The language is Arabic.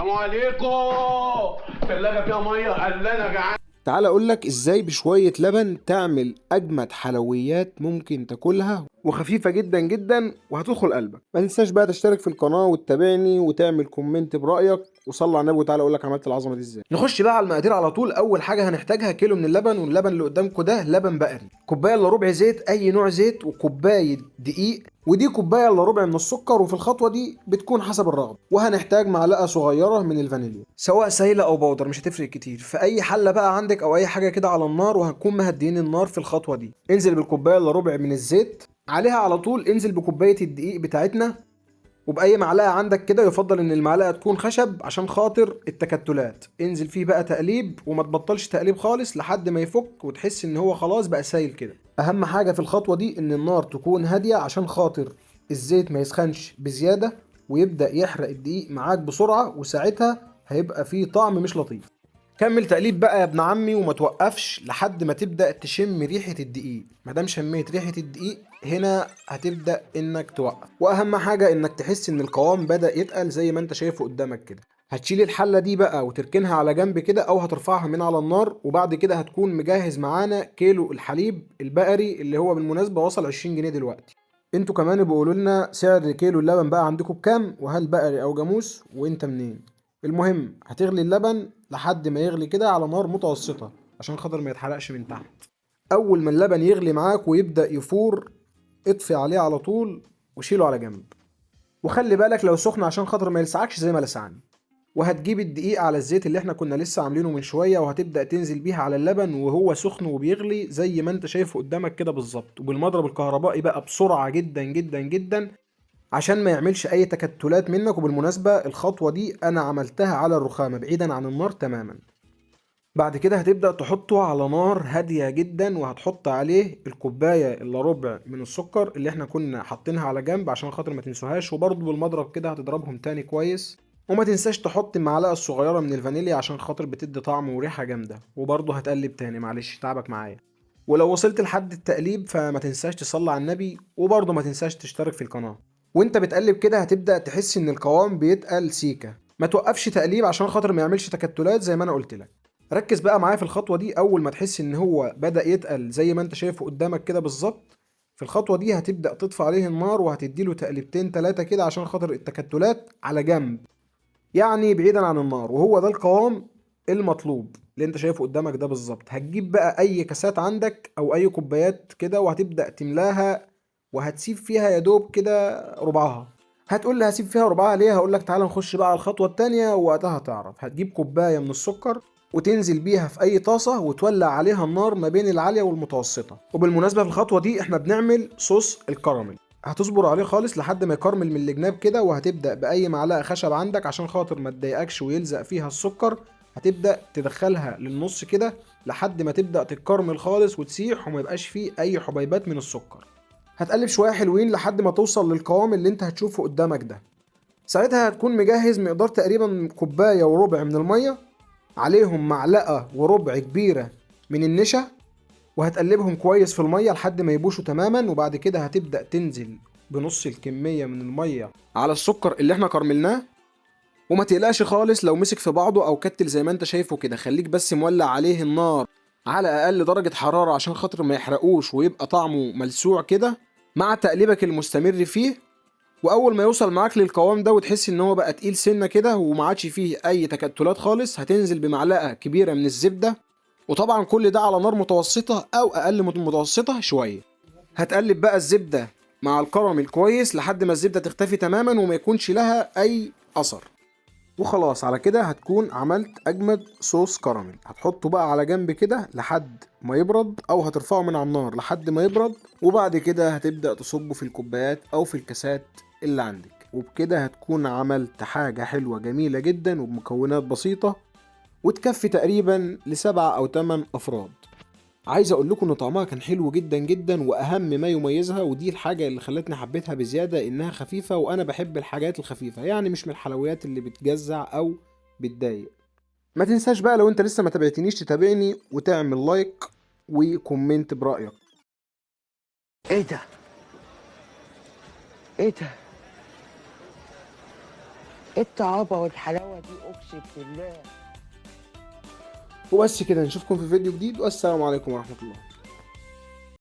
السلام عليكم. الثلاجة فيها مية قال انا جعان. تعال اقول لك ازاي بشوية لبن تعمل اجمد حلويات ممكن تاكلها، وخفيفة جدا جدا وهتدخل قلبك. ما تنساش بقى تشترك في القناة وتتابعني وتعمل كومنت برأيك، وصلي على النبي وتعالى اقول لك عملت العظمة دي ازاي. نخش بقى على المقادير على طول. اول حاجة هنحتاجها كيلو من اللبن، واللبن اللي قدامكم ده لبن بقري، كوباية الا ربع زيت اي نوع زيت، وكوباية دقيق، ودي كوبايه الا ربع من السكر، وفي الخطوه دي بتكون حسب الرغبه. وهنحتاج معلقه صغيره من الفانيليا سواء سايله او بودر، مش هتفرق كتير، في اي حله بقى عندك او اي حاجه كده على النار. وهنكون مهديين النار في الخطوه دي. انزل بالكوبايه الا ربع من الزيت عليها على طول، انزل بكوبايه الدقيق بتاعتنا، وبأي معلقة عندك كده، يفضل إن المعلقة تكون خشب عشان خاطر التكتلات. انزل فيه بقى تقليب، وما تبطلش تقليب خالص لحد ما يفك وتحس إن هو خلاص بقى سايل كده. أهم حاجة في الخطوة دي إن النار تكون هادية عشان خاطر الزيت ما يسخنش بزيادة ويبدأ يحرق الدقيق معاك بسرعة، وساعتها هيبقى فيه طعم مش لطيف. كمل تقليب بقى يا ابن عمي، وما توقفش لحد ما تبدأ تشم ريحة الدقيق. مادام شميت ريحة الدقيق هنا هتبدأ انك توقف. واهم حاجة انك تحس ان القوام بدأ يتقل زي ما انت شايفه قدامك كده. هتشيل الحلة دي بقى وتركنها على جنب كده، او هترفعها من على النار. وبعد كده هتكون مجهز معانا كيلو الحليب البقري اللي هو بالمناسبة وصل 20 جنيه دلوقتي. انتوا كمان بيقولوا لنا سعر كيلو اللبن بقى عندكم بكام، وهل بقري او جاموس، وانت منين. المهم هتغلي اللبن لحد ما يغلي كده على نار متوسطة عشان خاطر ما يتحرقش من تحت. اول ما اللبن يغلي معاك ويبدأ يفور، اطفي عليه على طول وشيله على جنب. وخلي بالك لو سخن عشان خاطر ما يلسعكش زي ما لسعني. وهتجيب الدقيق على الزيت اللي احنا كنا لسه عاملينه من شوية، وهتبدأ تنزل بيها على اللبن وهو سخن وبيغلي زي ما انت شايفه قدامك كده بالظبط، وبالمضرب الكهربائي بقى بسرعة جدا جدا جدا عشان ما يعملش اي تكتلات منك. وبالمناسبة الخطوة دي انا عملتها على الرخامة بعيدا عن النار تماما. بعد كده هتبدأ تحطه على نار هادية جدا، وهتحط عليه الكوباية الا ربع من السكر اللي احنا كنا حاطينها على جنب عشان خاطر ما تنسوهاش. وبرضه بالمضرب كده هتضربهم تاني كويس. وما تنساش تحط المعلقة الصغيرة من الفانيليا عشان خاطر بتدي طعم وريحة جامدة. وبرضه هتقلب تاني، معلش تعبك معايا. ولو وصلت لحد التقليب فما تنساش تصلي على النبي، وبرضه ما تنساش تشترك في القناة. وانت بتقلب كده هتبدأ تحس ان القوام بيتقل سيكة. ما توقفش تقليب عشان خاطر ما يعملش تكتلات زي ما انا قلت لك. ركز بقى معايا في الخطوة دي. اول ما تحس ان هو بدأ يتقل زي ما انت شايفه قدامك كده بالظبط، في الخطوة دي هتبدأ تطفي عليه النار وهتديله تقليبتين تلاتة كده عشان خاطر التكتلات على جنب، يعني بعيدا عن النار. وهو ده القوام المطلوب اللي انت شايفه قدامك ده بالظبط. هتجيب بقى اي كاسات عندك او اي كوبايات كده وهتبدأ تملاها، وهتسيب فيها يا دوب كده ربعها. هتقول لي هسيب فيها ربعها ليه؟ هقول لك تعالى نخش بقى على الخطوة التانية ووقتها هتعرف. هتجيب كوباية من السكر وتنزل بيها في اي طاسة وتولع عليها النار ما بين العالية والمتوسطة. وبالمناسبة في الخطوة دي احنا بنعمل صوص الكراميل. هتصبر عليه خالص لحد ما يكرمل من الجناب كده، وهتبدأ بأي معلقة خشب عندك عشان خاطر ما تضايقكش ويلزق فيها السكر. هتبدأ تدخلها للنص كده لحد ما تبدأ تتكرمل خالص وتسيح وما يبقاش فيه أي حبيبات من السكر. هتقلب شوية حلوين لحد ما توصل للقوام اللي انت هتشوفه قدامك ده. ساعتها هتكون مجهز مقدار تقريبا كوباية وربع من المية، عليهم معلقة وربع كبيرة من النشا، وهتقلبهم كويس في المية لحد ما يبوشوا تماما. وبعد كده هتبدأ تنزل بنص الكمية من المية على السكر اللي احنا كرملناه. وما تقلقش خالص لو مسك في بعضه او كتل زي ما انت شايفه كده. خليك بس مولع عليه النار على اقل درجة حرارة عشان خاطر ما يحرقوش ويبقى طعمه ملسوع كده مع تقليبك المستمر فيه. واول ما يوصل معاك للقوام ده وتحس ان هو بقى تقيل سنة كده وما عادش فيه اي تكتلات خالص، هتنزل بمعلقة كبيرة من الزبدة. وطبعا كل ده على نار متوسطة او اقل من متوسطة شوية. هتقلب بقى الزبدة مع الكراميل كويس لحد ما الزبدة تختفي تماما وما يكونش لها اي اثر. وخلاص على كده هتكون عملت اجمد صوص كراميل. هتحطه بقى على جنب كده لحد ما يبرد، او هترفعه من على النار لحد ما يبرد. وبعد كده هتبدأ تصبه في الكوبايات او في الكاسات اللي عندك. وبكده هتكون عملت حاجة حلوة جميلة جدا وبمكونات بسيطة، وتكفي تقريبا لسبعة او 8 افراد. عايز اقول لكم ان طعمها كان حلو جدا جدا، واهم ما يميزها ودي الحاجه اللي خلتني حبيتها بزياده انها خفيفه. وانا بحب الحاجات الخفيفه، يعني مش من الحلويات اللي بتجزع او بتضايق. ما تنساش بقى لو انت لسه ما تابعتنيش تتابعني وتعمل لايك وكومنت برايك. ايه ده؟ ايه ده؟ ايه الطعابة والحلاوة دي اقسم بالله. وبس كده، نشوفكم في فيديو جديد، والسلام عليكم ورحمة الله.